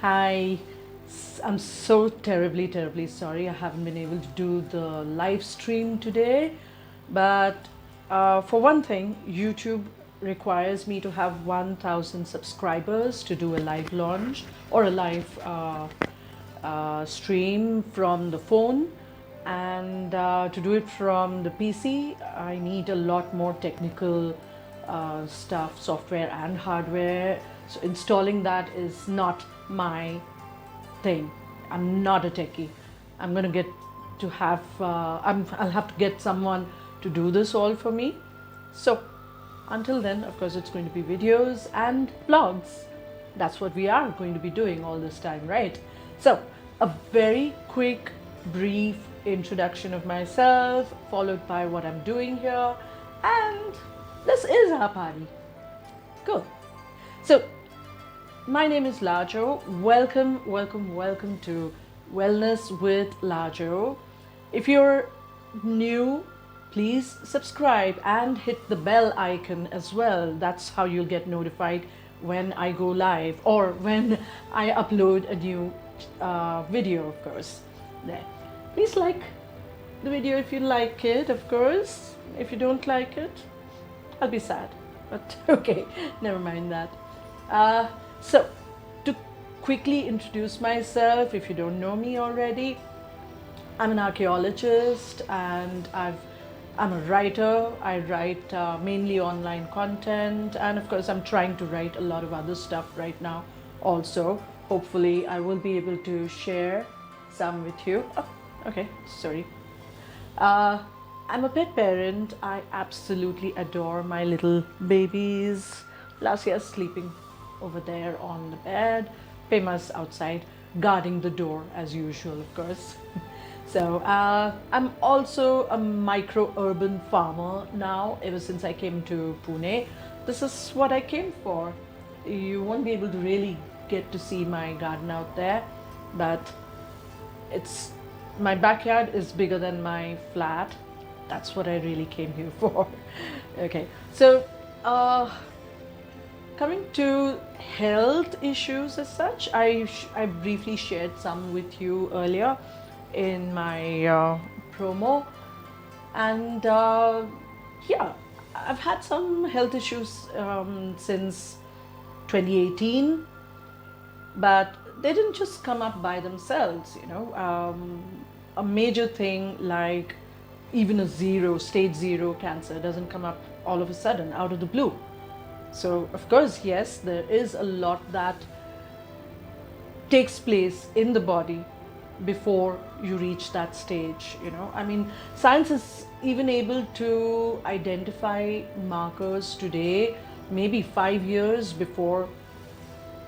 Hi, I'm so terribly sorry I haven't been able to do the live stream today. But for one thing, YouTube requires me to have 1,000 subscribers to do a live launch or a live stream from the phone. And to do it from the PC, I need a lot more technical stuff, software and hardware. So installing that is not my thing. I'm not a techie. I'm gonna get to have. I'll have to get someone to do this all for me. So until then, of course, it's going to be videos and vlogs. That's what we are going to be doing all this time, right? So a very quick, brief introduction of myself, followed by what I'm doing here, and this is our party. Cool. So my name is Lajo. Welcome to Wellness with Lajo. If you're new, please subscribe and hit the bell icon as well. That's how you'll get notified when I go live or when I upload a new video, of course. There. Please like the video if you like it, of course. If you don't like it, I'll be sad. But okay, never mind that. So, to quickly introduce myself, if you don't know me already, I'm an archaeologist and I'm a writer. I write mainly online content, and of course I'm trying to write a lot of other stuff right now also. Hopefully I will be able to share some with you. Oh, okay, sorry. I'm a pet parent. I absolutely adore my little babies. Lasia's sleeping over there on the bed. Pema's outside guarding the door as usual, of course. So I'm also a micro-urban farmer now, ever since I came to Pune. This is what I came for. You won't be able to really get to see my garden out there, but my backyard is bigger than my flat. That's what I really came here for. Okay, so coming to health issues as such, I briefly shared some with you earlier in my promo, and yeah, I've had some health issues since 2018, but they didn't just come up by themselves, you know. A major thing like even a stage 0 cancer doesn't come up all of a sudden out of the blue. So of course, yes, there is a lot that takes place in the body before you reach that stage, you know. I mean, science is even able to identify markers today, maybe 5 years before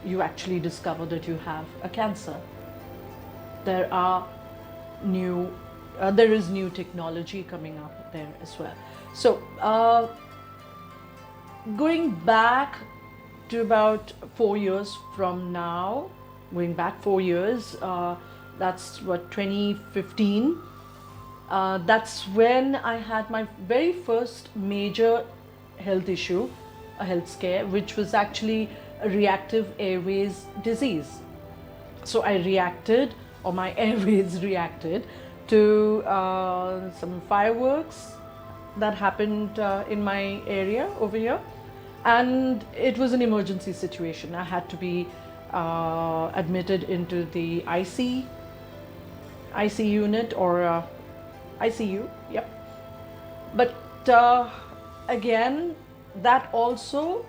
you actually discover that you have a cancer. There is new technology coming up there as well. So going back to about 4 years from now, that's what, 2015. That's when I had my very first major health issue, a health scare, which was actually a reactive airways disease. So I reacted, or my airways reacted to some fireworks that happened in my area over here, and it was an emergency situation. I had to be admitted into the IC unit or ICU, yep. But again, that also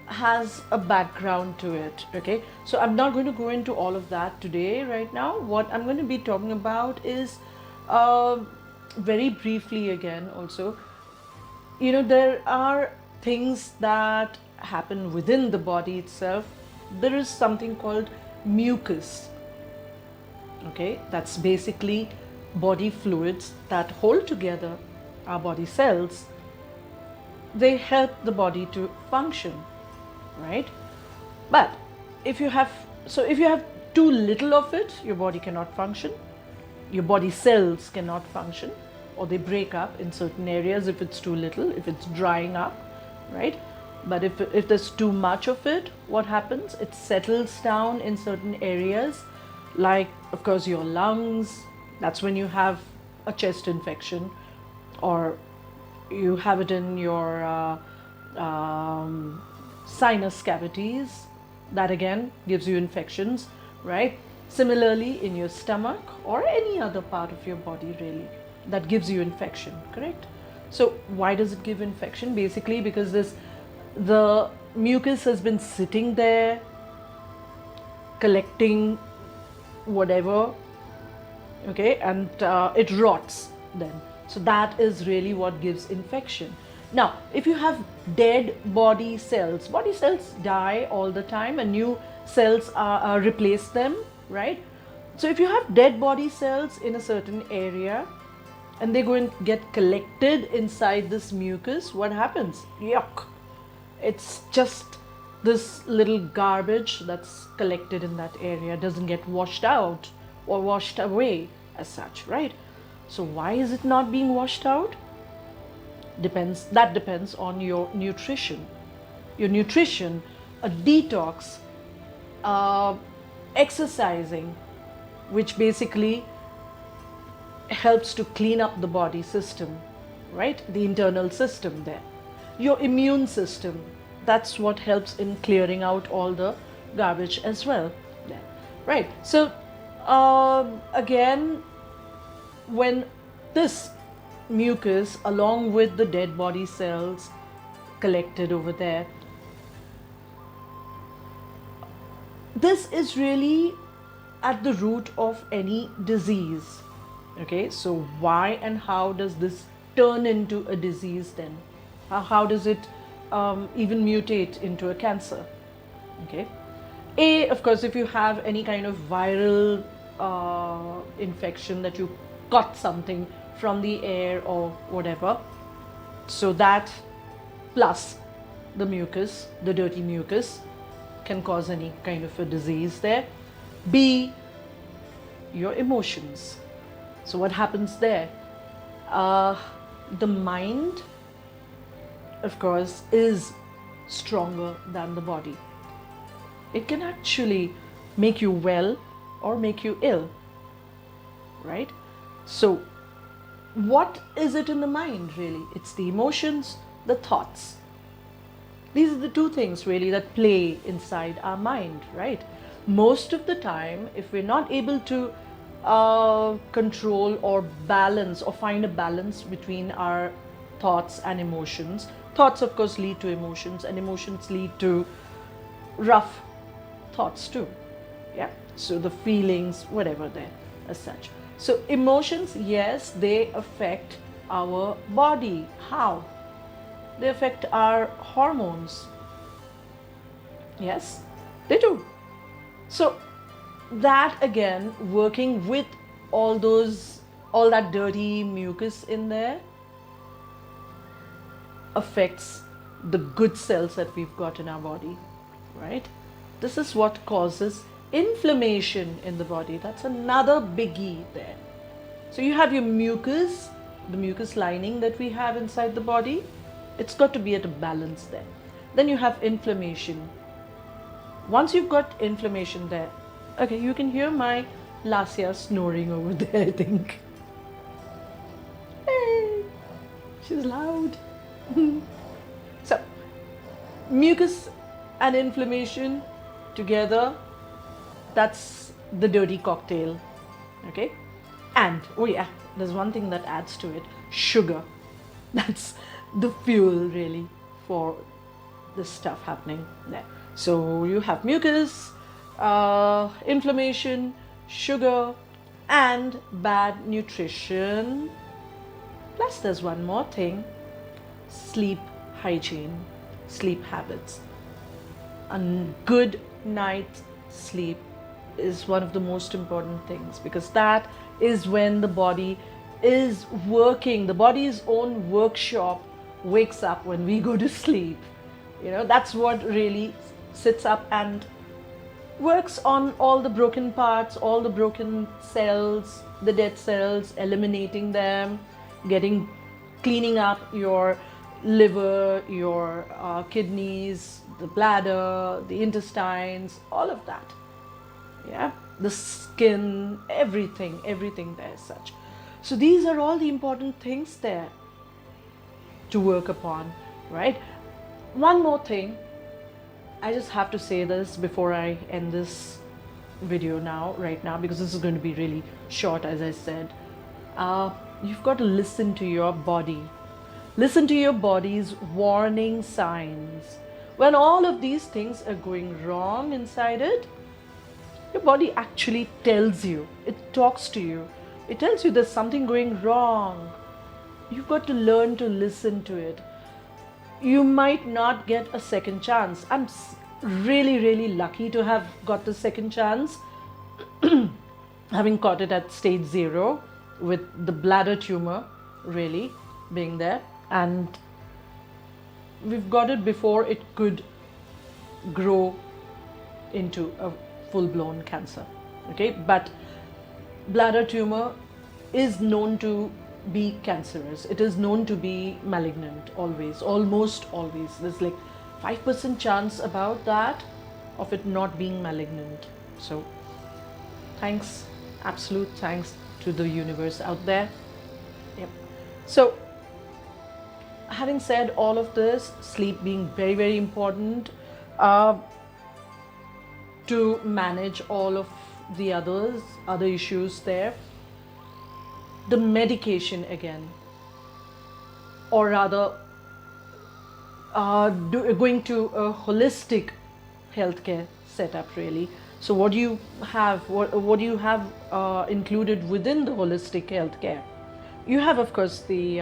has a background to it, okay? So I'm not going to go into all of that today, right now. What I'm going to be talking about is very briefly again also, you know, there are things that happen within the body itself. There is something called mucus, okay? That's basically body fluids that hold together our body cells. They help the body to function, right? But if you have too little of it, your body cannot function. Your body cells cannot function, or they break up in certain areas if it's too little, if it's drying up, right? But if there's too much of it, what happens? It settles down in certain areas, like, of course, your lungs. That's when you have a chest infection, or you have it in your sinus cavities. That again gives you infections, right? Similarly, in your stomach or any other part of your body, really, that gives you infection, correct? So why does it give infection? Basically because the mucus has been sitting there collecting whatever, okay, and it rots then. So that is really what gives infection. Now, if you have dead body cells die all the time and new cells replace them, right? So if you have dead body cells in a certain area and they go and get collected inside this mucus, what happens? Yuck! It's just this little garbage that's collected in that area, doesn't get washed out or washed away as such, right? So why is it not being washed out? That depends on your nutrition. Your nutrition, a detox, exercising, which basically helps to clean up the body system, right? The internal system there. Your immune system, that's what helps in clearing out all the garbage as well there, right? So again, when this mucus along with the dead body cells collected over there, this is really at the root of any disease. Okay, so why and how does this turn into a disease then? How does it even mutate into a cancer? Okay, of course, if you have any kind of viral infection, that you caught something from the air or whatever, so that plus the mucus, the dirty mucus, can cause any kind of a disease there. B, your emotions. So what happens there? The mind, of course, is stronger than the body. It can actually make you well or make you ill, right? So what is it in the mind really? It's the emotions, the thoughts. These are the two things really that play inside our mind, right? Most of the time, if we're not able to control or balance or find a balance between our thoughts and emotions, thoughts of course lead to emotions, and emotions lead to rough thoughts too. Yeah, so the feelings, whatever there as such. So emotions, yes, they affect our body. How? They affect our hormones. Yes, they do. So that again, working with all that dirty mucus in there, affects the good cells that we've got in our body, right? This is what causes inflammation in the body. That's another biggie there. So you have your mucus, the mucus lining that we have inside the body. It's got to be at a balance there. Then you have inflammation. Once you've got inflammation there, okay, you can hear my Lasya snoring over there, I think. Hey, she's loud. So, mucus and inflammation together, that's the dirty cocktail, okay? And, oh yeah, there's one thing that adds to it, sugar. That's the fuel really for this stuff happening there. So you have mucus, inflammation, sugar, and bad nutrition. Plus there's one more thing, sleep hygiene, sleep habits. A good night's sleep is one of the most important things, because that is when the body is working, the body's own workshop wakes up when we go to sleep. You know, that's what really sits up and works on all the broken parts, all the broken cells, the dead cells, eliminating them, cleaning up your liver, your kidneys, the bladder, the intestines, all of that. Yeah, the skin, everything there is such. So these are all the important things there to work upon, right? One more thing, I just have to say this before I end this video right now, because this is going to be really short, as I said. You've got to listen to your body. Listen to your body's warning signs. When all of these things are going wrong inside it, your body actually tells you, it talks to you, it tells you there's something going wrong. You've got to learn to listen to it. You might not get a second chance. I'm really lucky to have got the second chance, having caught it at stage 0 with the bladder tumor really being there, and we've got it before it could grow into a full-blown cancer. Okay, but bladder tumor is known to be cancerous. It is known to be malignant always, almost always. There's like 5% chance about that of it not being malignant. So thanks, absolute thanks to the universe out there. Yep. So having said all of this, sleep being very important, to manage all of the other issues there, the medication again, or rather going to a holistic healthcare setup really. So what do you have, what do you have included within the holistic healthcare? You have, of course, the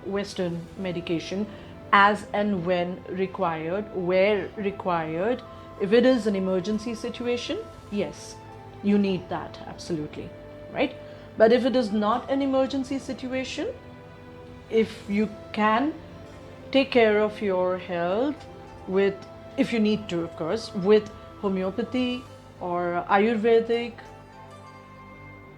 Western medication as and when required, where required. If it is an emergency situation, yes, you need that, absolutely, right? But if it is not an emergency situation, if you can take care of your health with, if you need to, of course, with homeopathy or Ayurvedic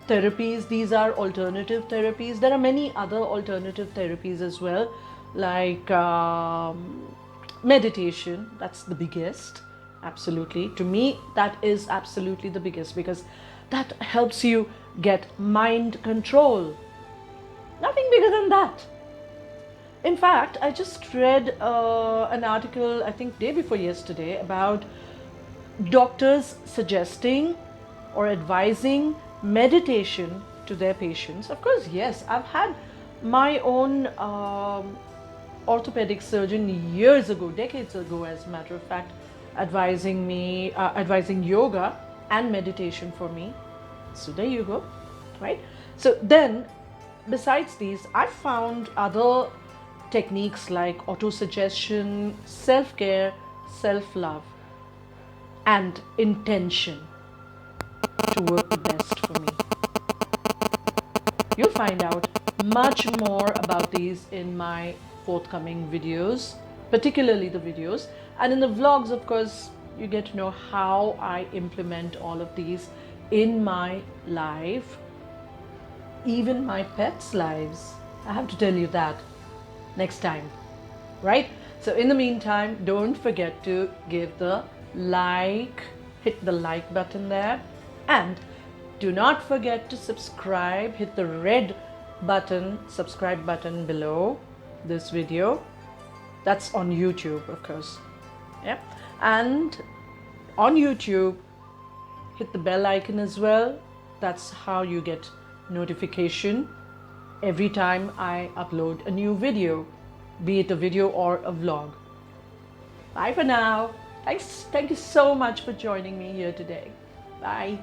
therapies, these are alternative therapies. There are many other alternative therapies as well, like meditation. That's the biggest, absolutely. To me, that is absolutely the biggest, because that helps you get mind control. Nothing bigger than that. In fact, I just read an article, I think day before yesterday, about doctors suggesting or advising meditation to their patients. Of course, yes, I've had my own orthopedic surgeon years ago, decades ago, as a matter of fact, advising me, advising yoga and meditation for me. So there you go, right? So then, besides these, I found other techniques like autosuggestion, self-care, self-love, and intention to work the best for me. You'll find out much more about these in my forthcoming videos, particularly the videos. And in the vlogs, of course, you get to know how I implement all of these in my life, even my pets' lives. I have to tell you that next time, right? So in the meantime, don't forget to give the like, hit the like button there, and do not forget to subscribe. Hit the red button, subscribe button below this video. That's on YouTube, of course. Yeah. And on YouTube, hit the bell icon as well. That's how you get notification every time I upload a new video, be it a video or a vlog. Bye for now. Thank you so much for joining me here today. Bye.